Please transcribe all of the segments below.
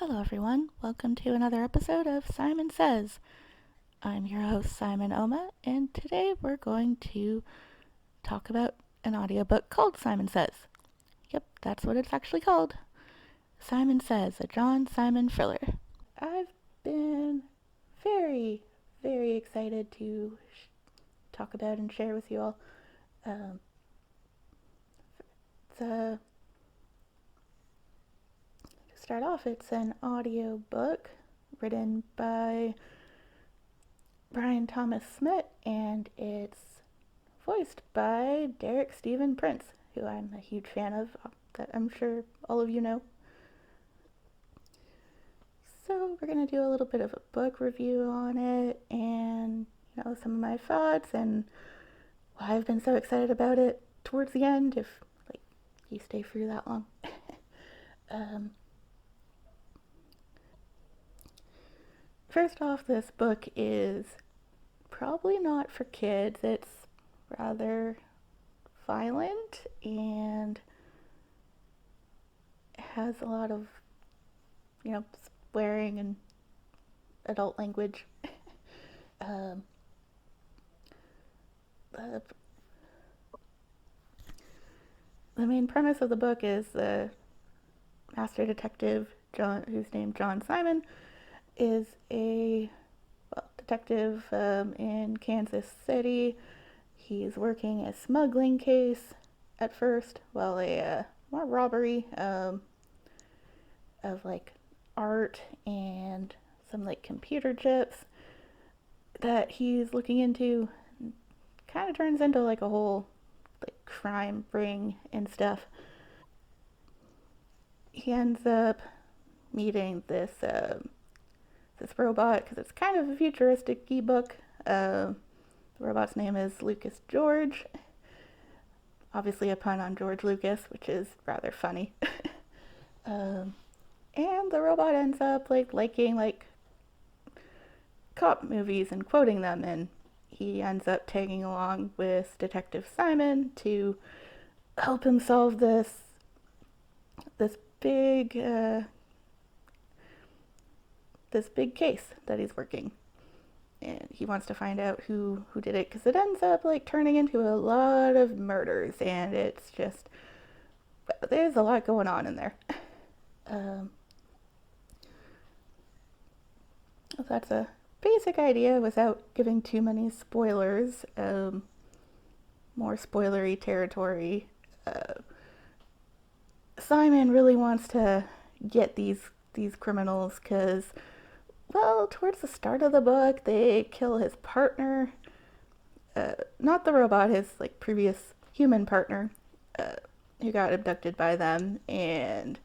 Hello, everyone. Welcome to another episode of Simon Says. I'm your host, Simon Oma, and today we're going to talk about an audiobook called Simon Says. Yep, that's what it's actually called. Simon Says, a John Simon thriller. I've been very, very excited to talk about and share with you all. To start off, it's an audiobook written by Bryan Thomas Schmidt, and it's voiced by Derek Stephen Prince, who I'm a huge fan of, that I'm sure all of you know. So we're going to do a little bit of a book review on it, and some of my thoughts and why I've been so excited about it towards the end, if you stay through that long. First off, this book is probably not for kids. It's rather violent and has a lot of, swearing and adult language. The main premise of the book is the master detective, John, who's named John Simon, is a detective in Kansas City. He's working a smuggling case at first, a robbery of art and some computer chips that he's looking into. Kind of turns into a whole crime ring and stuff. He ends up meeting this robot, because it's kind of a futuristic book. The robot's name is Lucas George. Obviously a pun on George Lucas, which is rather funny. And the robot ends up liking cop movies and quoting them, and he ends up tagging along with Detective Simon to help him solve this big case that he's working. And he wants to find out who did it, because it ends up turning into a lot of murders, and it's just, there's a lot going on in there. That's a basic idea without giving too many spoilers. More spoilery territory. Simon really wants to get these criminals because, towards the start of the book, they kill his partner. Not the robot, his previous human partner, who got abducted by them and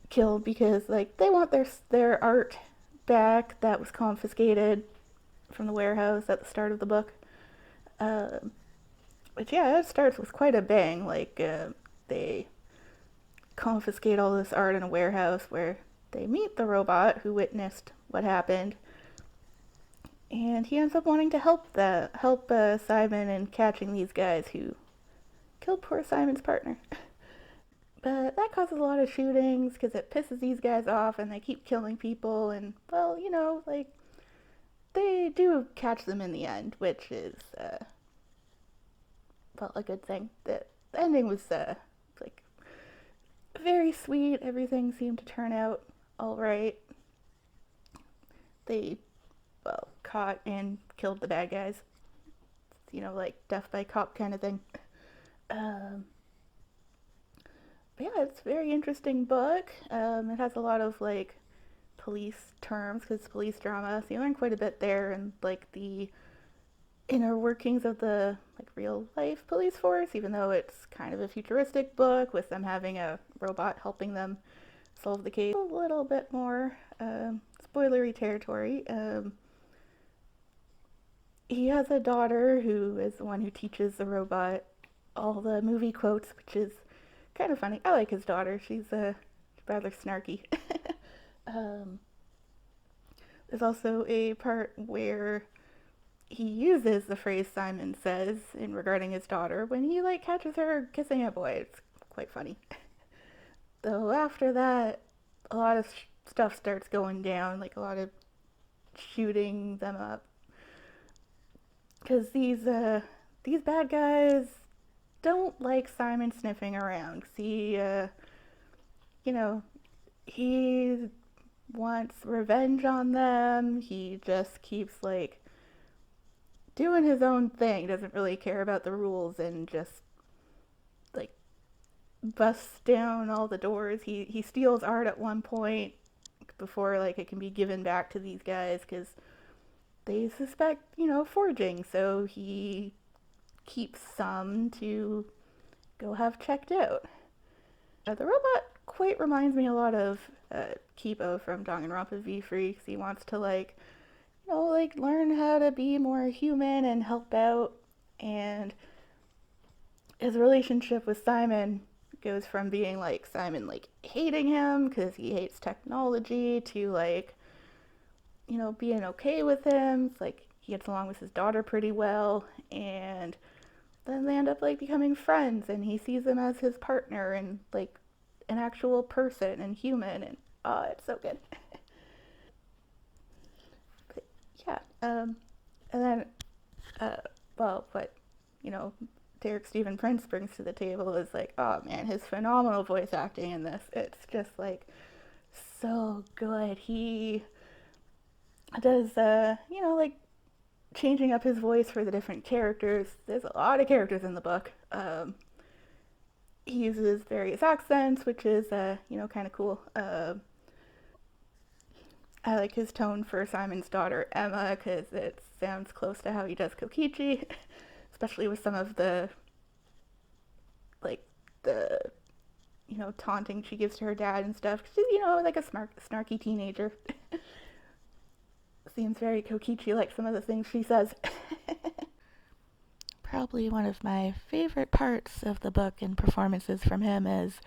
killed because they want their art back that was confiscated from the warehouse at the start of the book. But yeah, it starts with quite a bang. They confiscate all this art in a warehouse where they meet the robot who witnessed what happened, and he ends up wanting to help Simon in catching these guys who killed poor Simon's partner. But that causes a lot of shootings because it pisses these guys off, and they keep killing people, and they do catch them in the end, which is a good thing. The ending was very sweet. Everything seemed to turn out all right. They caught and killed the bad guys. Death by cop kind of thing. But yeah, it's a very interesting book. It has a lot of police terms, because it's police drama, so you learn quite a bit there, and the inner workings of the real life police force, even though it's kind of a futuristic book with them having a robot helping them solve the case. A little bit more spoilery territory. He has a daughter who is the one who teaches the robot all the movie quotes, which is kind of funny. I like his daughter. She's rather snarky. There's also a part where he uses the phrase Simon Says in regarding his daughter when he catches her kissing a boy. It's quite funny. Though after that, a lot of stuff starts going down, like a lot of shooting them up, because these bad guys don't like Simon sniffing around. He you know he wants revenge on them. He just keeps like doing his own thing. Doesn't really care about the rules and just like busts down all the doors. He steals art at one point before like it can be given back to these guys because they suspect forging. So he keeps some to go have checked out. The robot quite reminds me a lot of Kipo from Danganronpa V Free. He wants to like learn how to be more human and help out. And his relationship with Simon goes from being like Simon like hating him because he hates technology to like being okay with him. It's like he gets along with his daughter pretty well, and then they end up like becoming friends, and he sees him as his partner and like an actual person and human, and oh, it's so good. But yeah, and then well, what Derek Stephen Prince brings to the table is like, oh man, his phenomenal voice acting in this. It's just like so good. He does like changing up his voice for the different characters. There's a lot of characters in the book. He uses various accents, which is kind of cool. I like his tone for Simon's daughter Emma because it sounds close to how he does Kokichi, especially with some of the like the taunting she gives to her dad and stuff. She's like a snarky teenager. Seems very Kokichi like some of the things she says. Probably one of my favorite parts of the book and performances from him is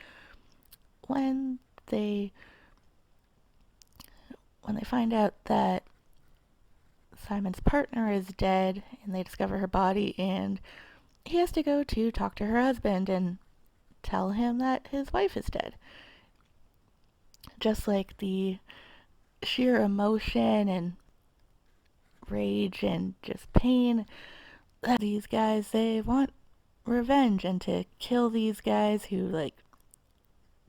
when they find out that Simon's partner is dead and they discover her body, and he has to go to talk to her husband and tell him that his wife is dead. Just like the sheer emotion and rage and just pain that these guys, they want revenge and to kill these guys who like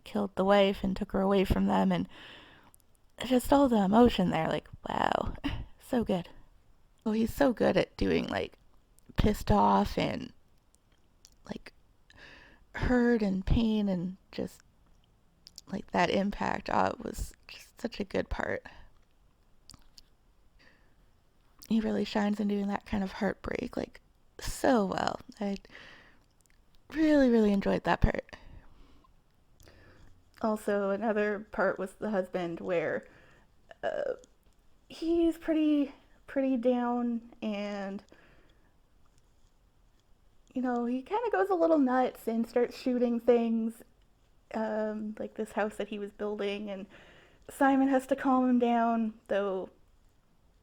killed the wife and took her away from them, and just all the emotion there, like wow. So good. Well, he's so good at doing like pissed off and like hurt and pain and just like that impact. Oh, it was just such a good part. He really shines in doing that kind of heartbreak like so well. I really enjoyed that part. Also, another part was the husband where he's pretty down, and he kind of goes a little nuts and starts shooting things, like this house that he was building, and Simon has to calm him down, though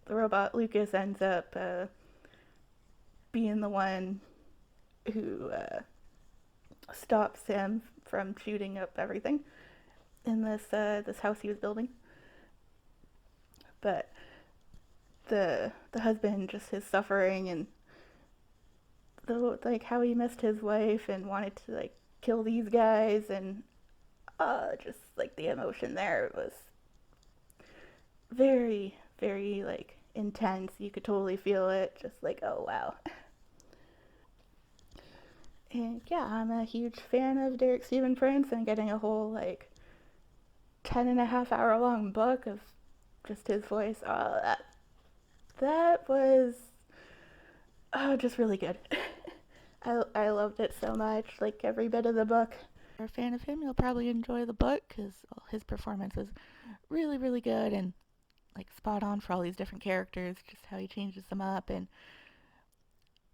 the robot Lucas ends up being the one who stops him from shooting up everything in this house he was building. But the husband, just his suffering and like how he missed his wife and wanted to like kill these guys, and just like the emotion there was very like intense. You could totally feel it. Just like, oh wow. And yeah, I'm a huge fan of Derek Stephen Prince, and getting a whole like 10.5 hour long book of just his voice. Oh, that was just really good. I loved it so much, like every bit of the book. If you're a fan of him, you'll probably enjoy the book because his performance was really good and like spot on for all these different characters, just how he changes them up, and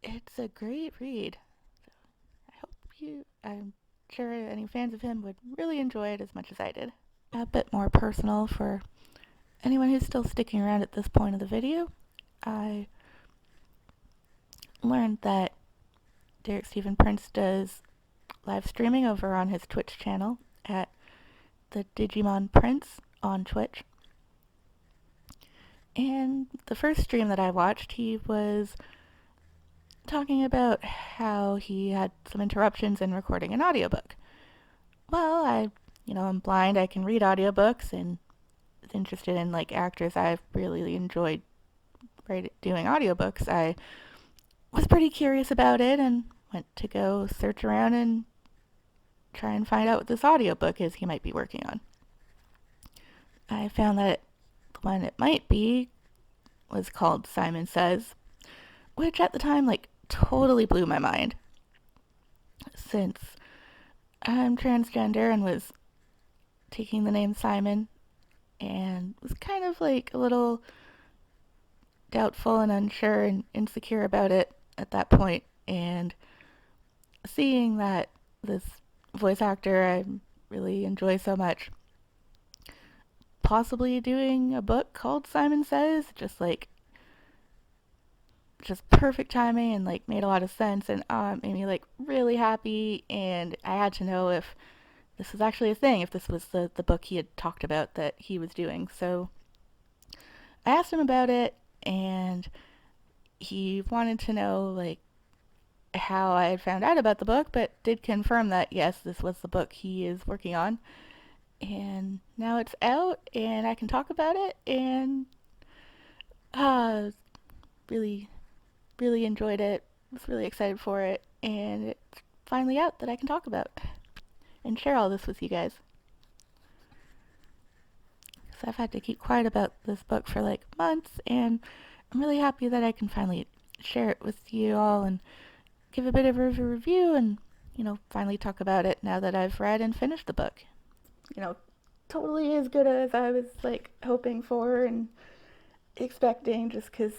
it's a great read. So I'm sure any fans of him would really enjoy it as much as I did. A bit more personal for anyone who's still sticking around at this point of the video. I learned that Derek Stephen Prince does live streaming over on his Twitch channel at the Digimon Prince. on Twitch. And the first stream that I watched, he was talking about how he had some interruptions in recording an audiobook. Well, I'm blind, I can read audiobooks, and was interested in like actors. I've really enjoyed doing audiobooks. I was pretty curious about it and went to go search around and try and find out what this audiobook is he might be working on. I found that the one it might be was called Simon Says, which at the time totally blew my mind, since I'm transgender and was taking the name Simon and was kind of a little doubtful and unsure and insecure about it at that point, and seeing that this voice actor I really enjoy so much possibly doing a book called Simon Says, just perfect timing and made a lot of sense, and made me really happy. And I had to know if this was actually a thing, if this was the book he had talked about that he was doing. So I asked him about it, and he wanted to know how I had found out about the book, but did confirm that yes, this was the book he is working on. And now it's out, and I can talk about it, and really, really enjoyed it. Was really excited for it, and it's finally out that I can talk about and share all this with you guys. So I've had to keep quiet about this book for months, and I'm really happy that I can finally share it with you all and give a bit of a review and, finally talk about it now that I've read and finished the book. Totally as good as I was hoping for and expecting, just because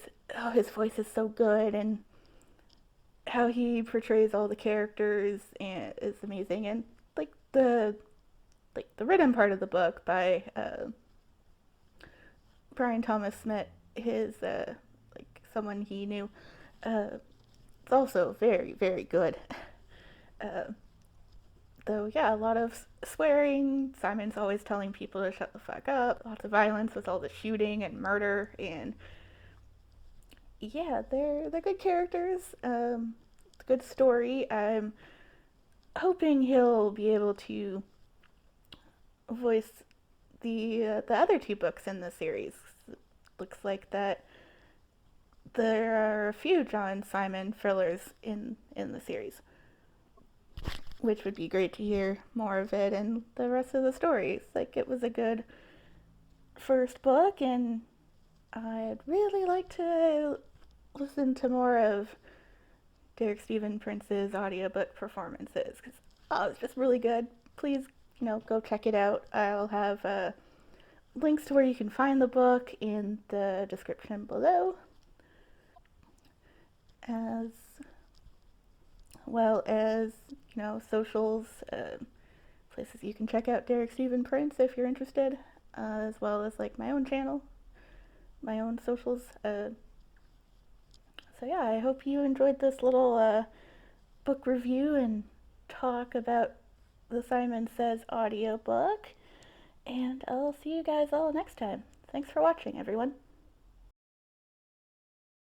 his voice is so good and how he portrays all the characters and is amazing. And the written part of the book by Bryan Thomas Schmidt, his someone he knew, it's also very, very good. Though, yeah, a lot of swearing. Simon's always telling people to shut the fuck up. Lots of violence with all the shooting and murder, and yeah, they're good characters. It's a good story. I'm hoping he'll be able to voice the other two books in the series. Looks like that there are a few John Simon fillers in the series, which would be great to hear more of it and the rest of the stories. It was a good first book, and I'd really like to listen to more of Derek Stephen Prince's audiobook performances, because it's just really good. Please, go check it out. I'll have links to where you can find the book in the description below, as well as socials, places you can check out Derek Stephen Prince if you're interested, as well as my own channel, my own socials. So yeah, I hope you enjoyed this little book review and talk about the Simon Says audiobook, and I'll see you guys all next time. Thanks for watching, everyone.